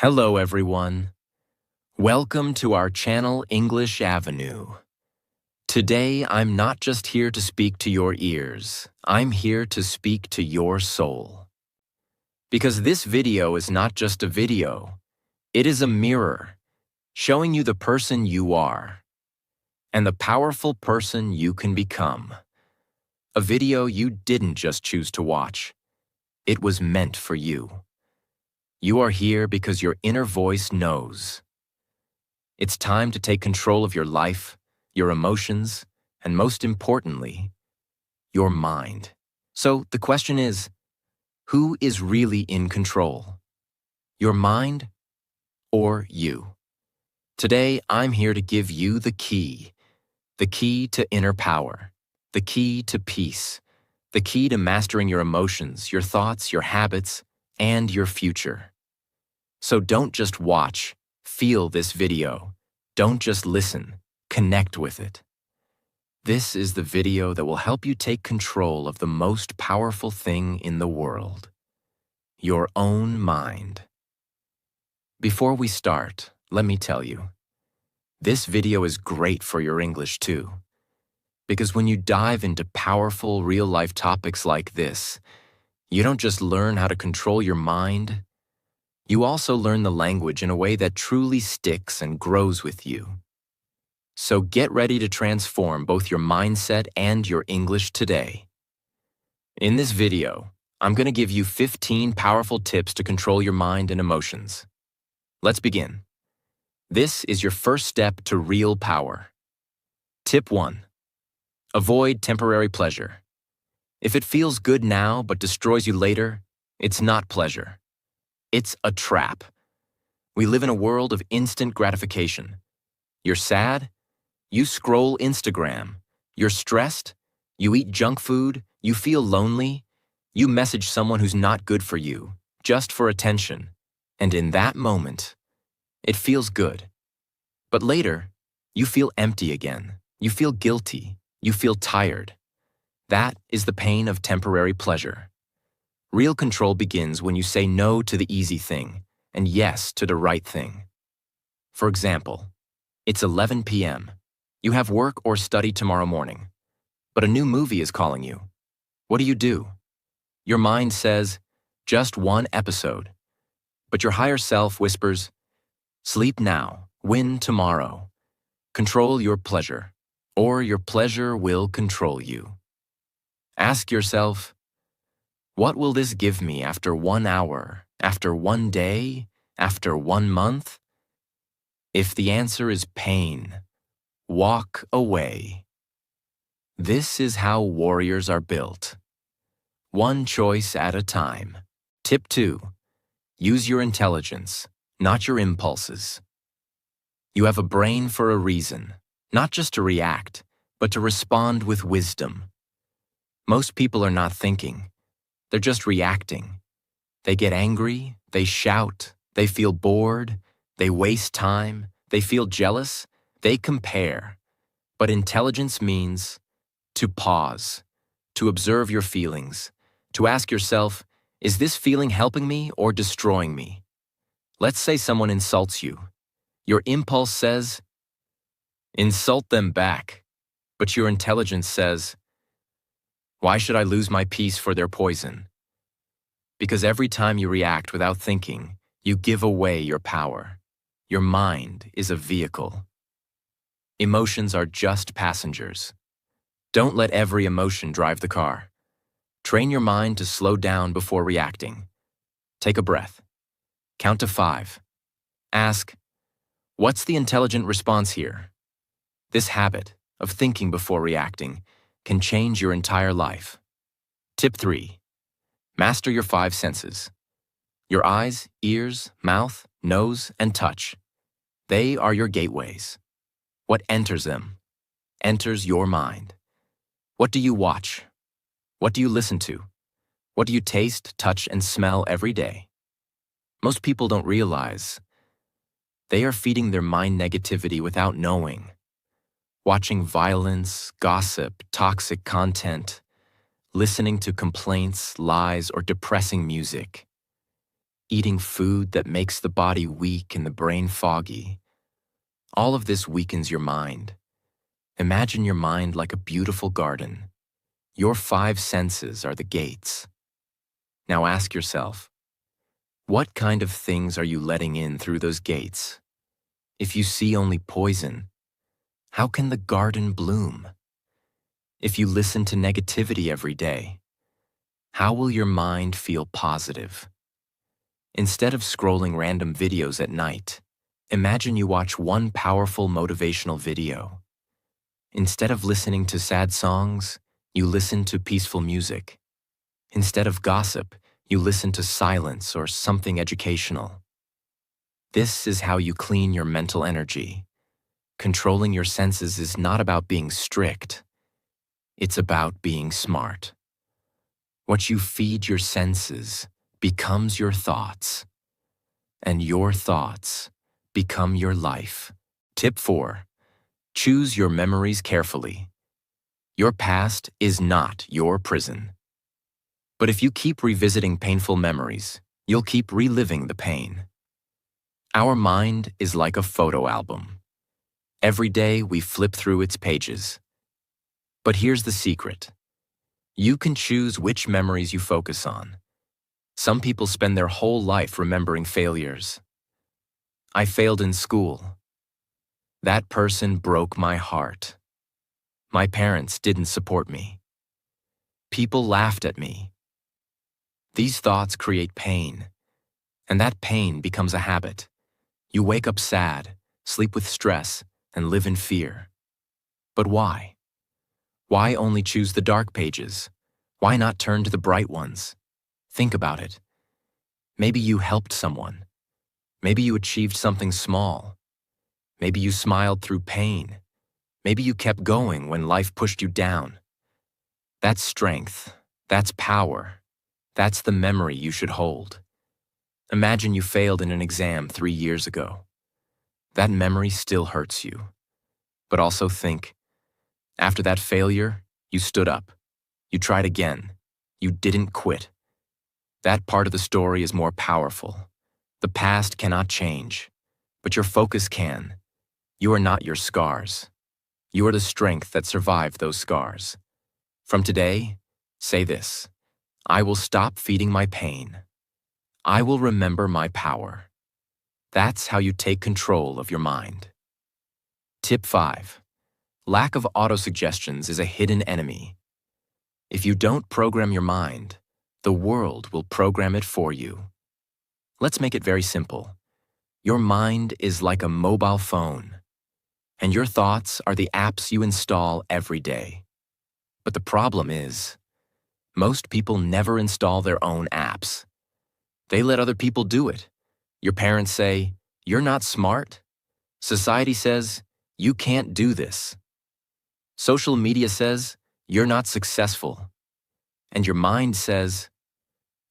Hello, everyone. Welcome to our channel, English Avenue. Today, I'm not just here to speak to your ears. I'm here to speak to your soul. Because this video is not just a video. It is a mirror, showing you the person you are and the powerful person you can become. A video you didn't just choose to watch. It was meant for you. You are here because your inner voice knows. It's time to take control of your life, your emotions, and most importantly, your mind. So the question is, who is really in control? Your mind or you? Today, I'm here to give you the key to inner power, the key to peace, the key to mastering your emotions, your thoughts, your habits, and your future. So don't just watch, feel this video. Don't just listen, connect with it. This is the video that will help you take control of the most powerful thing in the world, your own mind. Before we start, let me tell you, this video is great for your English too. Because when you dive into powerful, real-life topics like this, you don't just learn how to control your mind, you also learn the language in a way that truly sticks and grows with you. So get ready to transform both your mindset and your English today. In this video, I'm going to give you 15 powerful tips to control your mind and emotions. Let's begin. This is your first step to real power. Tip 1. Avoid temporary pleasure. If it feels good now but destroys you later, it's not pleasure. It's a trap. We live in a world of instant gratification. You're sad? You scroll Instagram. You're stressed? You eat junk food? You feel lonely? You message someone who's not good for you, just for attention. And in that moment, it feels good. But later, you feel empty again. You feel guilty. You feel tired. That is the pain of temporary pleasure. Real control begins when you say no to the easy thing and yes to the right thing. For example, it's 11 p.m. You have work or study tomorrow morning, but a new movie is calling you. What do? Your mind says, just one episode. But your higher self whispers, sleep now, win tomorrow. Control your pleasure, or your pleasure will control you. Ask yourself, what will this give me after 1 hour, after 1 day, after 1 month? If the answer is pain, walk away. This is how warriors are built. One choice at a time. Tip 2. Use your intelligence, not your impulses. You have a brain for a reason, not just to react, but to respond with wisdom. Most people are not thinking. They're just reacting. They get angry, they shout, they feel bored, they waste time, they feel jealous, they compare. But intelligence means to pause, to observe your feelings, to ask yourself, is this feeling helping me or destroying me? Let's say someone insults you. Your impulse says, insult them back. But your intelligence says, why should I lose my peace for their poison? Because every time you react without thinking, you give away your power. Your mind is a vehicle. Emotions are just passengers. Don't let every emotion drive the car. Train your mind to slow down before reacting. Take a breath. Count to 5. Ask, what's the intelligent response here? This habit of thinking before reacting can change your entire life. Tip 3. Master your 5 senses. Your eyes, ears, mouth, nose, and touch. They are your gateways. What enters them enters your mind. What do you watch? What do you listen to? What do you taste, touch, and smell every day? Most people don't realize they are feeding their mind negativity without knowing. Watching violence, gossip, toxic content, listening to complaints, lies, or depressing music. eating food that makes the body weak and the brain foggy. All of this weakens your mind. Imagine your mind like a beautiful garden. Your five senses are the gates. Now ask yourself, what kind of things are you letting in through those gates? If you see only poison, how can the garden bloom? If you listen to negativity every day, how will your mind feel positive? Instead of scrolling random videos at night, imagine you watch one powerful motivational video. Instead of listening to sad songs, you listen to peaceful music. Instead of gossip, you listen to silence or something educational. This is how you clean your mental energy. Controlling your senses is not about being strict. It's about being smart. What you feed your senses becomes your thoughts, and your thoughts become your life. Tip 4. Choose your memories carefully. Your past is not your prison. But if you keep revisiting painful memories, you'll keep reliving the pain. Our mind is like a photo album. Every day we flip through its pages. But here's the secret. You can choose which memories you focus on. Some people spend their whole life remembering failures. I failed in school. That person broke my heart. My parents didn't support me. People laughed at me. These thoughts create pain, and that pain becomes a habit. You wake up sad, sleep with stress, and live in fear. But why? Why only choose the dark pages? Why not turn to the bright ones? Think about it. Maybe you helped someone. Maybe you achieved something small. Maybe you smiled through pain. Maybe you kept going when life pushed you down. That's strength. That's power. That's the memory you should hold. Imagine you failed in an exam 3 years ago. That memory still hurts you. But also think, after that failure, you stood up. You tried again. You didn't quit. That part of the story is more powerful. The past cannot change, but your focus can. You are not your scars. You are the strength that survived those scars. From today, say this: I will stop feeding my pain. I will remember my power. That's how you take control of your mind. Tip 5. Lack of autosuggestions is a hidden enemy. If you don't program your mind, the world will program it for you. Let's make it very simple. Your mind is like a mobile phone, and your thoughts are the apps you install every day. But the problem is, most people never install their own apps. They let other people do it. Your parents say, "You're not smart." Society says, "You can't do this." Social media says, "You're not successful." And your mind says,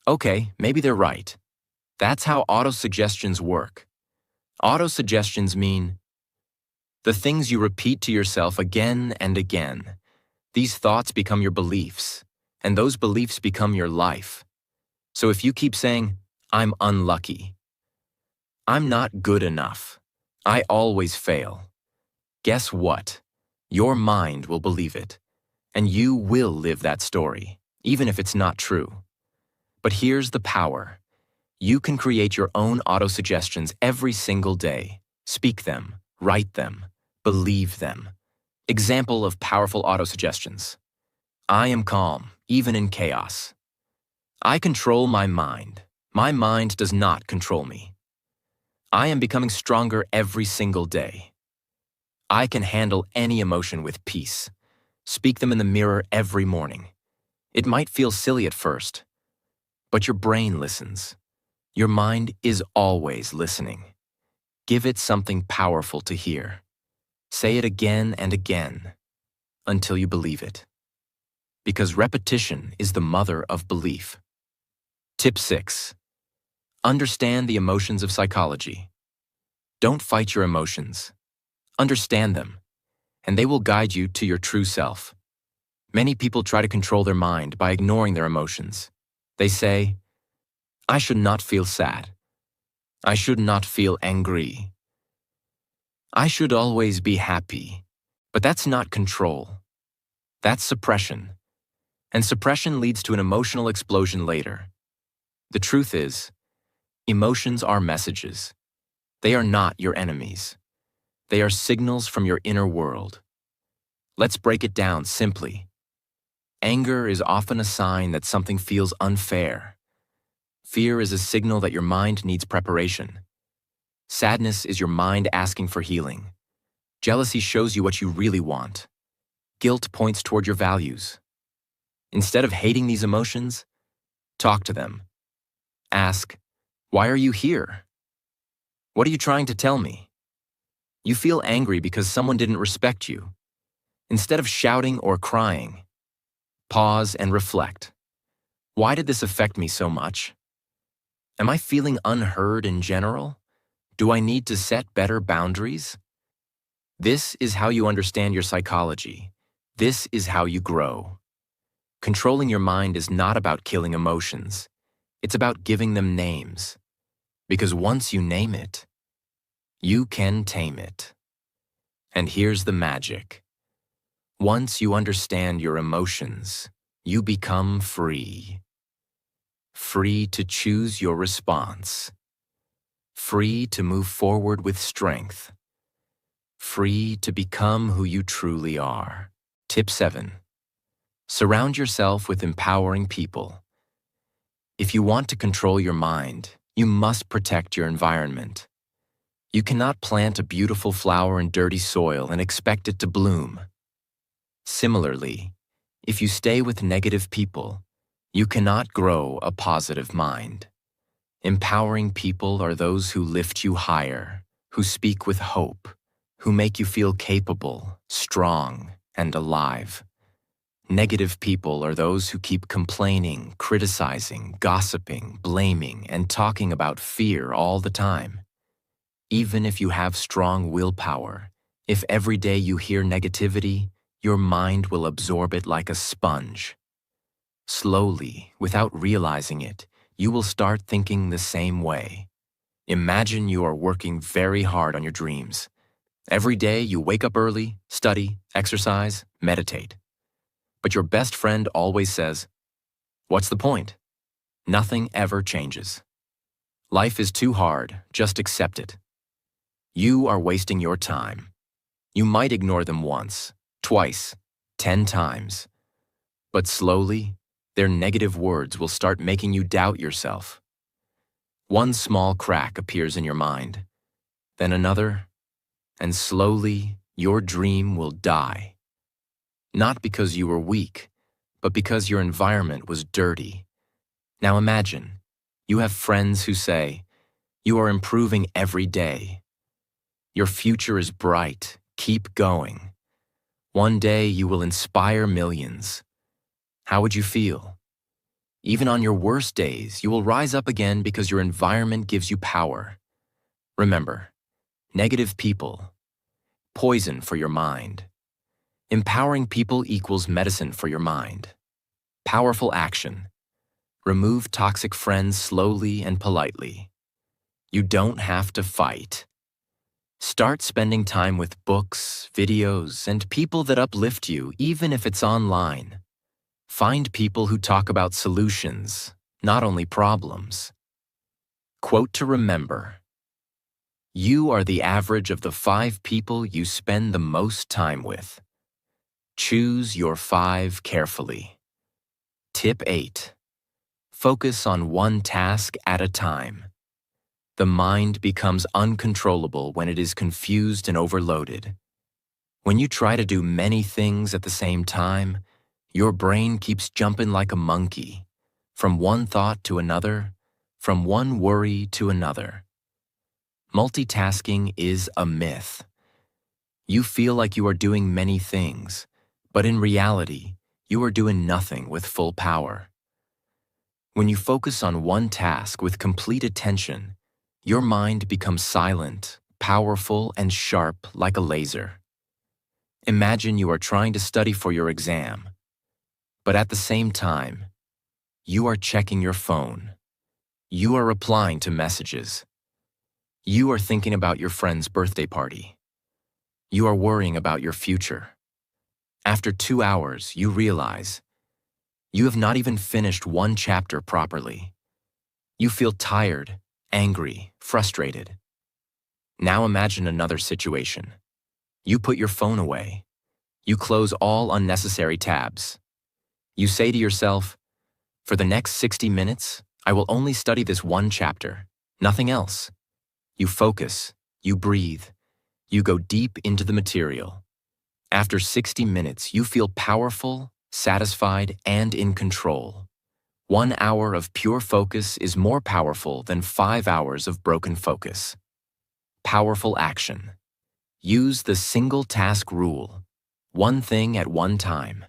"Okay, maybe they're right." That's how autosuggestions work. Autosuggestions mean the things you repeat to yourself again and again. These thoughts become your beliefs, and those beliefs become your life. So if you keep saying, "I'm unlucky," "I'm not good enough," "I always fail," guess what? Your mind will believe it, and you will live that story, even if it's not true. But here's the power. You can create your own autosuggestions every single day. Speak them, write them, believe them. Example of powerful autosuggestions. I am calm, even in chaos. I control my mind. My mind does not control me. I am becoming stronger every single day. I can handle any emotion with peace. Speak them in the mirror every morning. It might feel silly at first, but your brain listens. Your mind is always listening. Give it something powerful to hear. Say it again and again until you believe it. Because repetition is the mother of belief. Tip 6. Understand the emotions of psychology. Don't fight your emotions. Understand them, and they will guide you to your true self. Many people try to control their mind by ignoring their emotions. They say, "I should not feel sad." I should not feel angry. I should always be happy. But that's not control. That's suppression. And suppression leads to an emotional explosion later. The truth is, emotions are messages. They are not your enemies. They are signals from your inner world. Let's break it down simply. Anger is often a sign that something feels unfair. Fear is a signal that your mind needs preparation. Sadness is your mind asking for healing. Jealousy shows you what you really want. Guilt points toward your values. Instead of hating these emotions, talk to them. Ask, why are you here? What are you trying to tell me? You feel angry because someone didn't respect you. Instead of shouting or crying, pause and reflect. Why did this affect me so much? Am I feeling unheard in general? Do I need to set better boundaries? This is how you understand your psychology. This is how you grow. Controlling your mind is not about killing emotions. It's about giving them names. Because once you name it, you can tame it. And here's the magic. Once you understand your emotions, you become free. Free to choose your response. Free to move forward with strength. Free to become who you truly are. Tip 7. Surround yourself with empowering people. If you want to control your mind, you must protect your environment. You cannot plant a beautiful flower in dirty soil and expect it to bloom. Similarly, if you stay with negative people, you cannot grow a positive mind. Empowering people are those who lift you higher, who speak with hope, who make you feel capable, strong, and alive. Negative people are those who keep complaining, criticizing, gossiping, blaming, and talking about fear all the time. Even if you have strong willpower, if every day you hear negativity, your mind will absorb it like a sponge. Slowly, without realizing it, you will start thinking the same way. Imagine you are working very hard on your dreams. Every day you wake up early, study, exercise, meditate. But your best friend always says, "What's the point?" Nothing ever changes. Life is too hard, just accept it. You are wasting your time. You might ignore them once, twice, 10 times. But slowly, their negative words will start making you doubt yourself. One small crack appears in your mind, then another, and slowly your dream will die. Not because you were weak, but because your environment was dirty. Now imagine, you have friends who say, "You are improving every day. Your future is bright, keep going. One day you will inspire millions." How would you feel? Even on your worst days, you will rise up again because your environment gives you power. Remember, negative people, poison for your mind. Empowering people equals medicine for your mind. Powerful action. Remove toxic friends slowly and politely. You don't have to fight. Start spending time with books, videos, and people that uplift you, even if it's online. Find people who talk about solutions, not only problems. Quote to remember: you are the average of the 5 people you spend the most time with. Choose your 5 carefully. Tip 8. Focus on one task at a time. The mind becomes uncontrollable when it is confused and overloaded. When you try to do many things at the same time, your brain keeps jumping like a monkey, from one thought to another, from one worry to another. Multitasking is a myth. You feel like you are doing many things, but in reality, you are doing nothing with full power. When you focus on one task with complete attention, your mind becomes silent, powerful, and sharp like a laser. Imagine you are trying to study for your exam, but at the same time, you are checking your phone. You are replying to messages. You are thinking about your friend's birthday party. You are worrying about your future. After 2 hours, you realize you have not even finished one chapter properly. You feel tired, angry, frustrated. Now imagine another situation. You put your phone away. You close all unnecessary tabs. You say to yourself, for the next 60 minutes, I will only study this one chapter, nothing else. You focus, you breathe, you go deep into the material. After 60 minutes, you feel powerful, satisfied, and in control. 1 hour of pure focus is more powerful than 5 hours of broken focus. Powerful action. Use the single task rule. One thing at one time.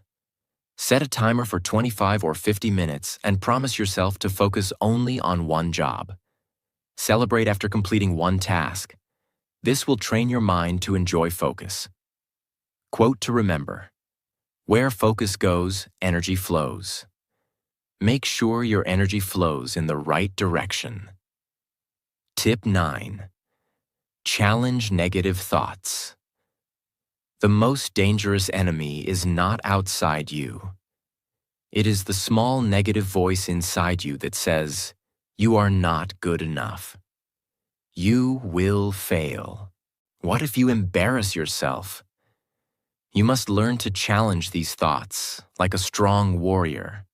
Set a timer for 25 or 50 minutes and promise yourself to focus only on one job. Celebrate after completing one task. This will train your mind to enjoy focus. Quote to remember. Where focus goes, energy flows. Make sure your energy flows in the right direction. Tip 9. Challenge negative thoughts. The most dangerous enemy is not outside you. It is the small negative voice inside you that says, you are not good enough. You will fail. What if you embarrass yourself? You must learn to challenge these thoughts like a strong warrior.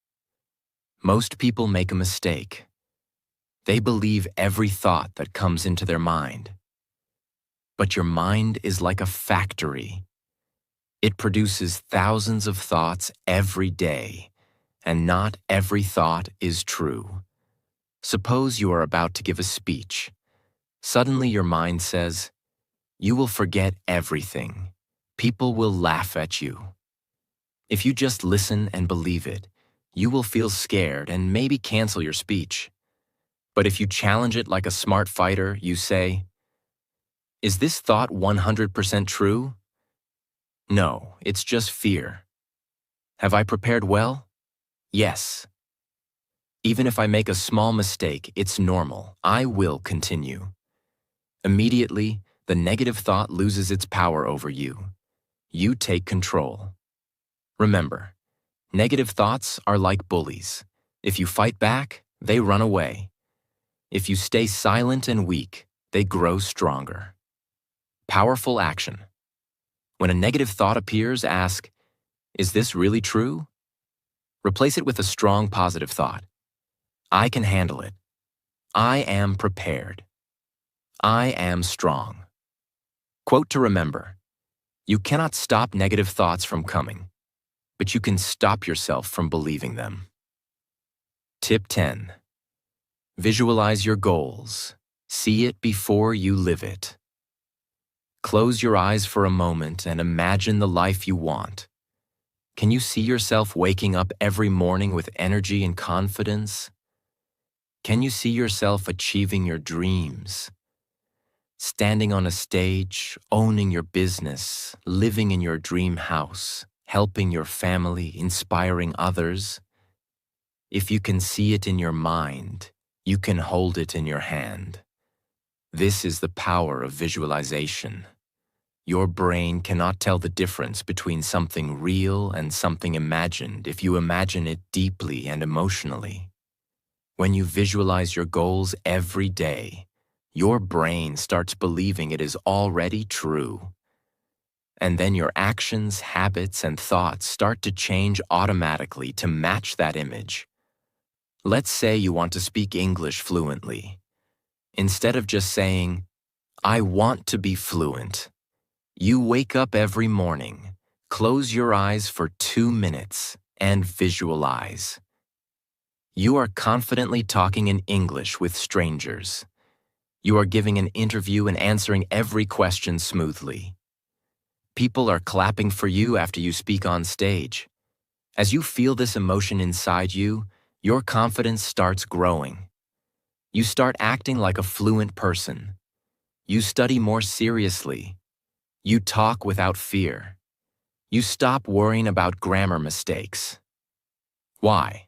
Most people make a mistake. They believe every thought that comes into their mind. But your mind is like a factory. It produces thousands of thoughts every day, and not every thought is true. Suppose you are about to give a speech. Suddenly your mind says, you will forget everything. People will laugh at you. If you just listen and believe it, you will feel scared and maybe cancel your speech. But if you challenge it like a smart fighter, you say, is this thought 100% true? No, it's just fear. Have I prepared well? Yes. Even if I make a small mistake, it's normal. I will continue. Immediately, the negative thought loses its power over you. You take control. Remember, negative thoughts are like bullies. If you fight back, they run away. If you stay silent and weak, they grow stronger. Powerful action. When a negative thought appears, ask, is this really true? Replace it with a strong positive thought. I can handle it. I am prepared. I am strong. Quote to remember. You cannot stop negative thoughts from coming, but you can stop yourself from believing them. Tip 10. Visualize your goals. See it before you live it. Close your eyes for a moment and imagine the life you want. Can you see yourself waking up every morning with energy and confidence? Can you see yourself achieving your dreams? Standing on a stage, owning your business, living in your dream house, helping your family, inspiring others? If you can see it in your mind, you can hold it in your hand. This is the power of visualization. Your brain cannot tell the difference between something real and something imagined if you imagine it deeply and emotionally. When you visualize your goals every day, your brain starts believing it is already true. And then your actions, habits, and thoughts start to change automatically to match that image. Let's say you want to speak English fluently. Instead of just saying, I want to be fluent, you wake up every morning, close your eyes for 2 minutes, and visualize. You are confidently talking in English with strangers. You are giving an interview and answering every question smoothly. People are clapping for you after you speak on stage. As you feel this emotion inside you, your confidence starts growing. You start acting like a fluent person. You study more seriously. You talk without fear. You stop worrying about grammar mistakes. Why?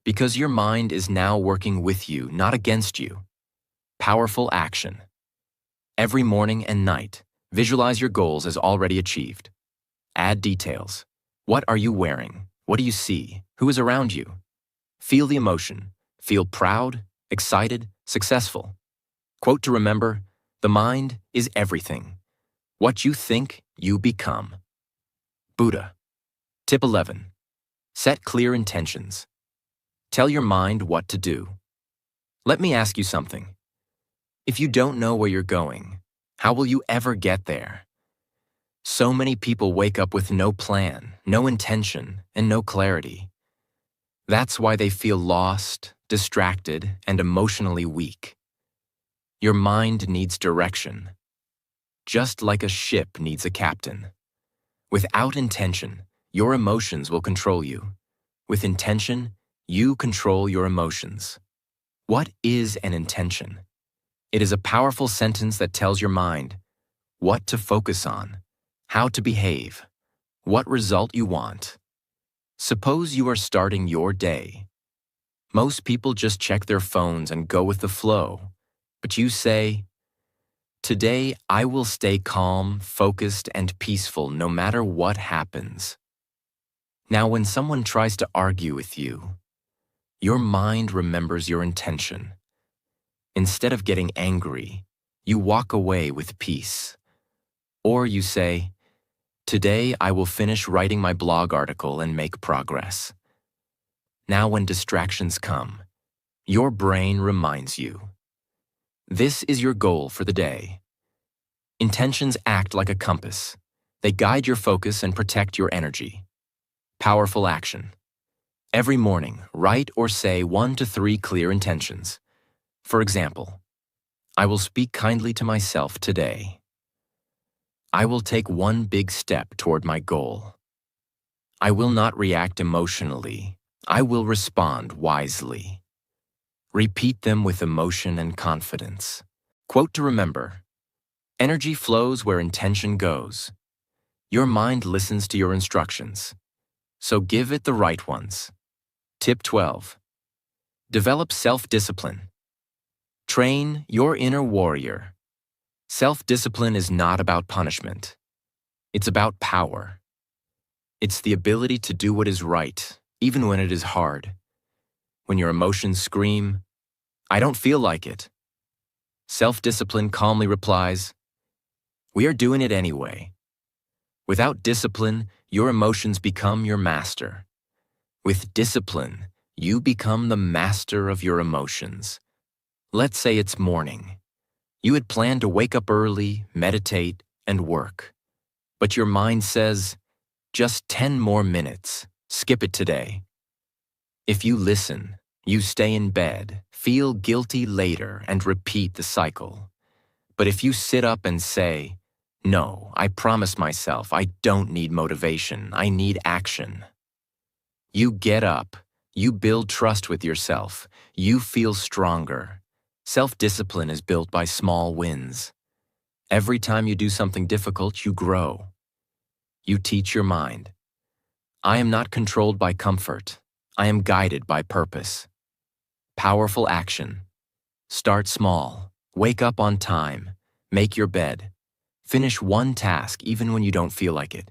Because your mind is now working with you, not against you. Powerful action. Every morning and night, visualize your goals as already achieved. Add details. What are you wearing? What do you see? Who is around you? Feel the emotion. Feel proud, excited, successful. Quote to remember, the mind is everything. What you think, you become. Buddha. Tip 11. Set clear intentions. Tell your mind what to do. Let me ask you something. If you don't know where you're going, how will you ever get there? So many people wake up with no plan, no intention, and no clarity. That's why they feel lost, distracted, and emotionally weak. Your mind needs direction, just like a ship needs a captain. Without intention, your emotions will control you. With intention, you control your emotions. What is an intention? It is a powerful sentence that tells your mind what to focus on, how to behave, what result you want. Suppose you are starting your day. Most people just check their phones and go with the flow, but you say, "Today I will stay calm, focused, and peaceful no matter what happens." Now, when someone tries to argue with you, your mind remembers your intention. Instead of getting angry, you walk away with peace. Or you say, "Today I will finish writing my blog article and make progress." Now when distractions come, your brain reminds you. This is your goal for the day. Intentions act like a compass. They guide your focus and protect your energy. Powerful action. Every morning, write or say 1 to 3 clear intentions. For example, I will speak kindly to myself today. I will take one big step toward my goal. I will not react emotionally. I will respond wisely. Repeat them with emotion and confidence. Quote to remember, energy flows where intention goes. Your mind listens to your instructions, so give it the right ones. Tip 12. Develop self-discipline. Train your inner warrior. Self-discipline is not about punishment. It's about power. It's the ability to do what is right, even when it is hard. When your emotions scream, "I don't feel like it." Self-discipline calmly replies, "We are doing it anyway." Without discipline, your emotions become your master. With discipline, you become the master of your emotions. Let's say it's morning. You had planned to wake up early, meditate, and work. But your mind says, "Just 10 more minutes. Skip it today." If you listen, you stay in bed, feel guilty later, and repeat the cycle. But if you sit up and say, "No, I promise myself I don't need motivation, I need action." You get up, you build trust with yourself, you feel stronger. Self-discipline is built by small wins. Every time you do something difficult, you grow. You teach your mind, "I am not controlled by comfort. I am guided by purpose." Powerful action. Start small. Wake up on time. Make your bed. Finish one task even when you don't feel like it.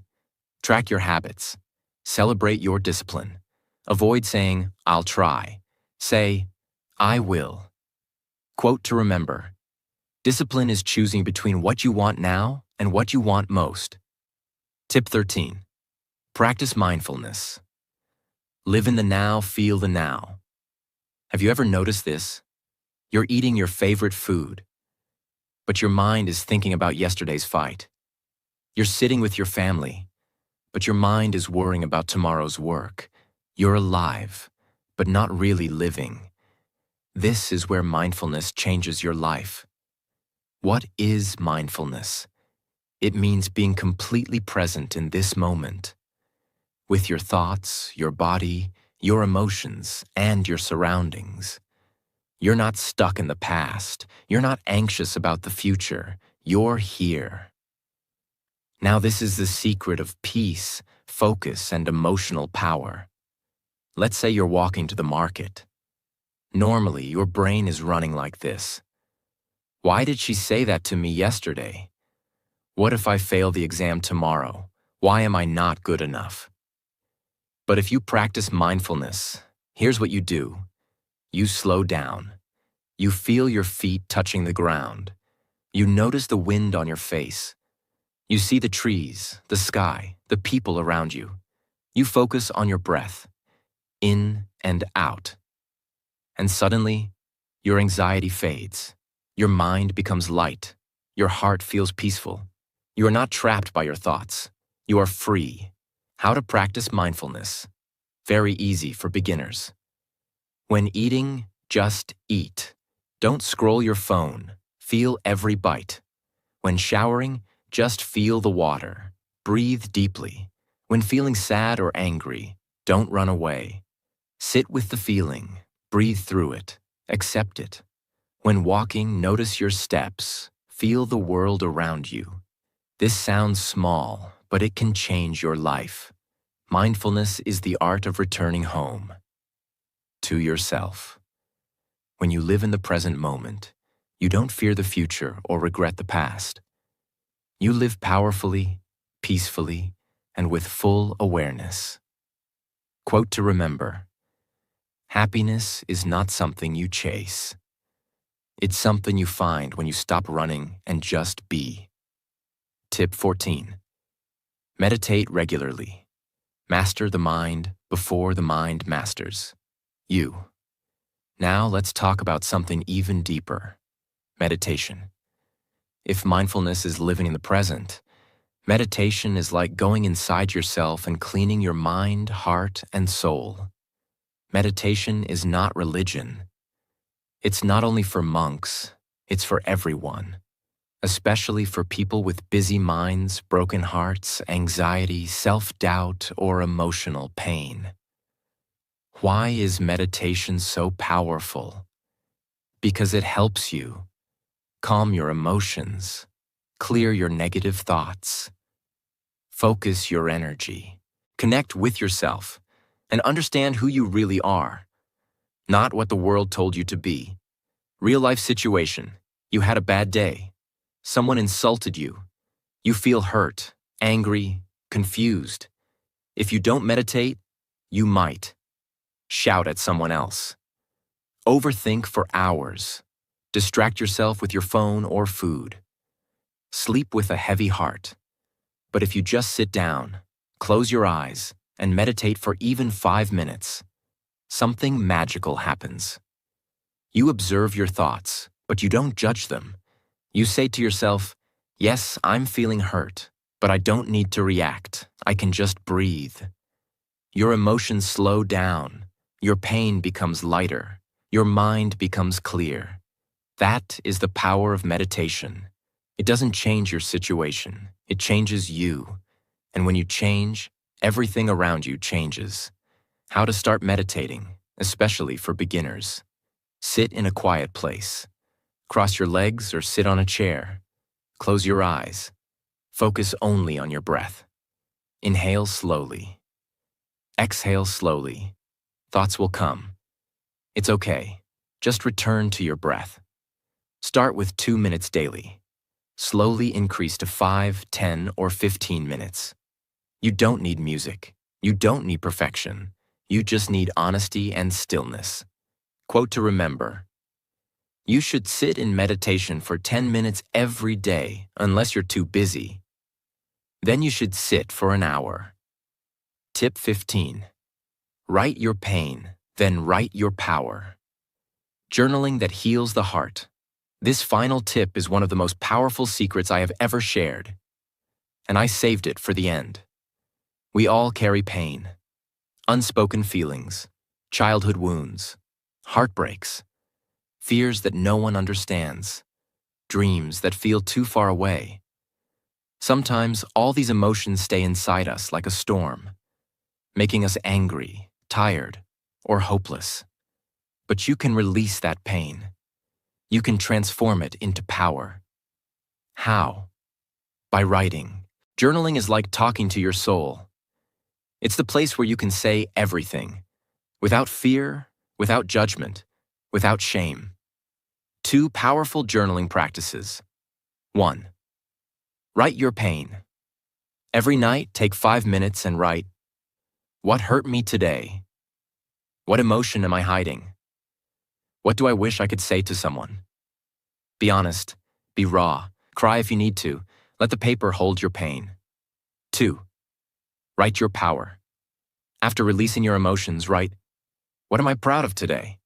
Track your habits. Celebrate your discipline. Avoid saying, "I'll try." Say, "I will." Quote to remember, discipline is choosing between what you want now and what you want most. Tip 13. Practice mindfulness. Live in the now, feel the now. Have you ever noticed this? You're eating your favorite food, but your mind is thinking about yesterday's fight. You're sitting with your family, but your mind is worrying about tomorrow's work. You're alive, but not really living. This is where mindfulness changes your life. What is mindfulness? It means being completely present in this moment, with your thoughts, your body, your emotions, and your surroundings. You're not stuck in the past. You're not anxious about the future. You're here. Now, this is the secret of peace, focus, and emotional power. Let's say you're walking to the market. Normally, your brain is running like this. Why did she say that to me yesterday? What if I fail the exam tomorrow? Why am I not good enough? But if you practice mindfulness, here's what you do. You slow down. You feel your feet touching the ground. You notice the wind on your face. You see the trees, the sky, the people around you. You focus on your breath, in and out. And suddenly, your anxiety fades. Your mind becomes light. Your heart feels peaceful. You are not trapped by your thoughts. You are free. How to practice mindfulness? Very easy for beginners. When eating, just eat. Don't scroll your phone. Feel every bite. When showering, just feel the water. Breathe deeply. When feeling sad or angry, don't run away. Sit with the feeling. Breathe through it. Accept it. When walking, notice your steps. Feel the world around you. This sounds small, but it can change your life. Mindfulness is the art of returning home. To yourself. When you live in the present moment, you don't fear the future or regret the past. You live powerfully, peacefully, and with full awareness. Quote to remember: happiness is not something you chase. It's something you find when you stop running and just be. Tip 14. Meditate regularly. Master the mind before the mind masters you. Now let's talk about something even deeper: meditation. If mindfulness is living in the present, meditation is like going inside yourself and cleaning your mind, heart, and soul. Meditation is not religion. It's not only for monks, it's for everyone, especially for people with busy minds, broken hearts, anxiety, self-doubt, or emotional pain. Why is meditation so powerful? Because it helps you calm your emotions, clear your negative thoughts, focus your energy, connect with yourself, and understand who you really are, not what the world told you to be. Real-life situation: you had a bad day. Someone insulted you. You feel hurt, angry, confused. If you don't meditate, you might shout at someone else. Overthink for hours. Distract yourself with your phone or food. Sleep with a heavy heart. But if you just sit down, close your eyes, and meditate for even 5 minutes, something magical happens. You observe your thoughts, but you don't judge them. You say to yourself, yes, I'm feeling hurt, but I don't need to react. I can just breathe. Your emotions slow down. Your pain becomes lighter. Your mind becomes clear. That is the power of meditation. It doesn't change your situation. It changes you. And when you change, everything around you changes. How to start meditating, especially for beginners. Sit in a quiet place. Cross your legs or sit on a chair. Close your eyes. Focus only on your breath. Inhale slowly. Exhale slowly. Thoughts will come. It's okay. Just return to your breath. Start with 2 minutes daily. Slowly increase to 5, 10, or 15 minutes. You don't need music. You don't need perfection. You just need honesty and stillness. Quote to remember: you should sit in meditation for 10 minutes every day, unless you're too busy. Then you should sit for an hour. Tip 15. Write your pain, then write your power. Journaling that heals the heart. This final tip is one of the most powerful secrets I have ever shared, and I saved it for the end. We all carry pain, unspoken feelings, childhood wounds, heartbreaks, fears that no one understands, dreams that feel too far away. Sometimes all these emotions stay inside us like a storm, making us angry, tired, or hopeless. But you can release that pain. You can transform it into power. How? By writing. Journaling is like talking to your soul. It's the place where you can say everything, without fear, without judgment, without shame. 2 powerful journaling practices. 1. Write your pain. Every night, take 5 minutes and write, "What hurt me today? What emotion am I hiding? What do I wish I could say to someone?" Be honest, be raw, cry if you need to, let the paper hold your pain. 2. Write your power. After releasing your emotions, write, "What am I proud of today?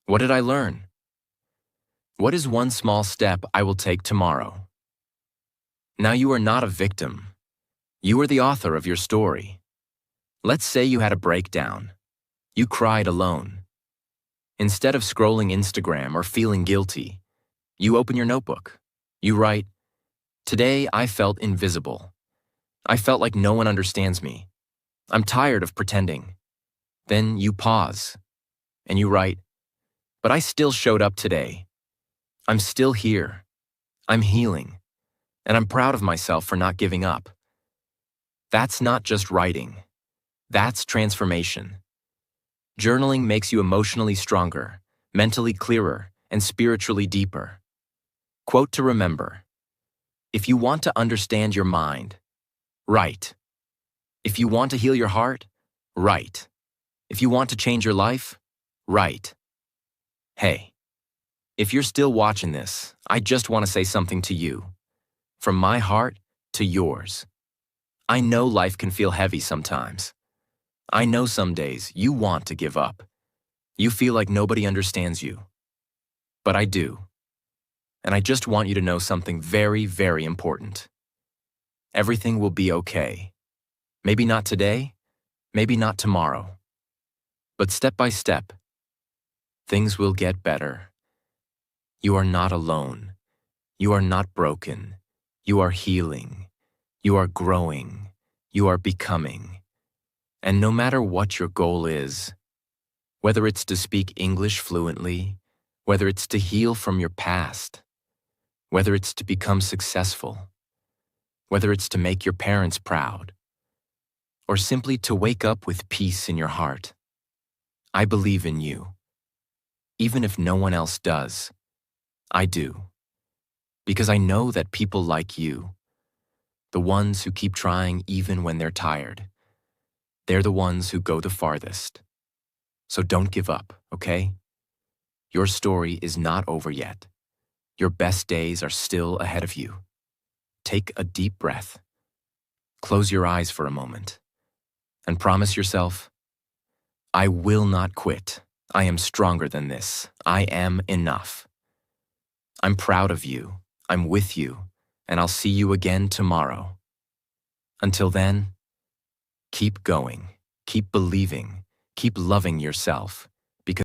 What did I learn? What is one small step I will take tomorrow?" Now you are not a victim. You are the author of your story. Let's say you had a breakdown. You cried alone. Instead of scrolling Instagram or feeling guilty, you open your notebook. You write, "Today I felt invisible. I felt like no one understands me. I'm tired of pretending." Then you pause, and you write, "But I still showed up today. I'm still here. I'm healing. And I'm proud of myself for not giving up." That's not just writing. That's transformation. Journaling makes you emotionally stronger, mentally clearer, and spiritually deeper. Quote to remember: if you want to understand your mind, write. If you want to heal your heart, write. If you want to change your life, write. Hey, if you're still watching this, I just want to say something to you. From my heart to yours. I know life can feel heavy sometimes. I know some days you want to give up. You feel like nobody understands you. But I do. And I just want you to know something very, very important. Everything will be okay. Maybe not today, maybe not tomorrow. But step by step, things will get better. You are not alone. You are not broken. You are healing. You are growing. You are becoming. And no matter what your goal is, whether it's to speak English fluently, whether it's to heal from your past, whether it's to become successful, whether it's to make your parents proud, or simply to wake up with peace in your heart, I believe in you. Even if no one else does, I do. Because I know that people like you, the ones who keep trying even when they're tired, they're the ones who go the farthest. So don't give up, okay? Your story is not over yet. Your best days are still ahead of you. Take a deep breath. Close your eyes for a moment. And promise yourself, I will not quit. I am stronger than this. I am enough. I'm proud of you. I'm with you. And I'll see you again tomorrow. Until then, keep going. Keep believing. Keep loving yourself.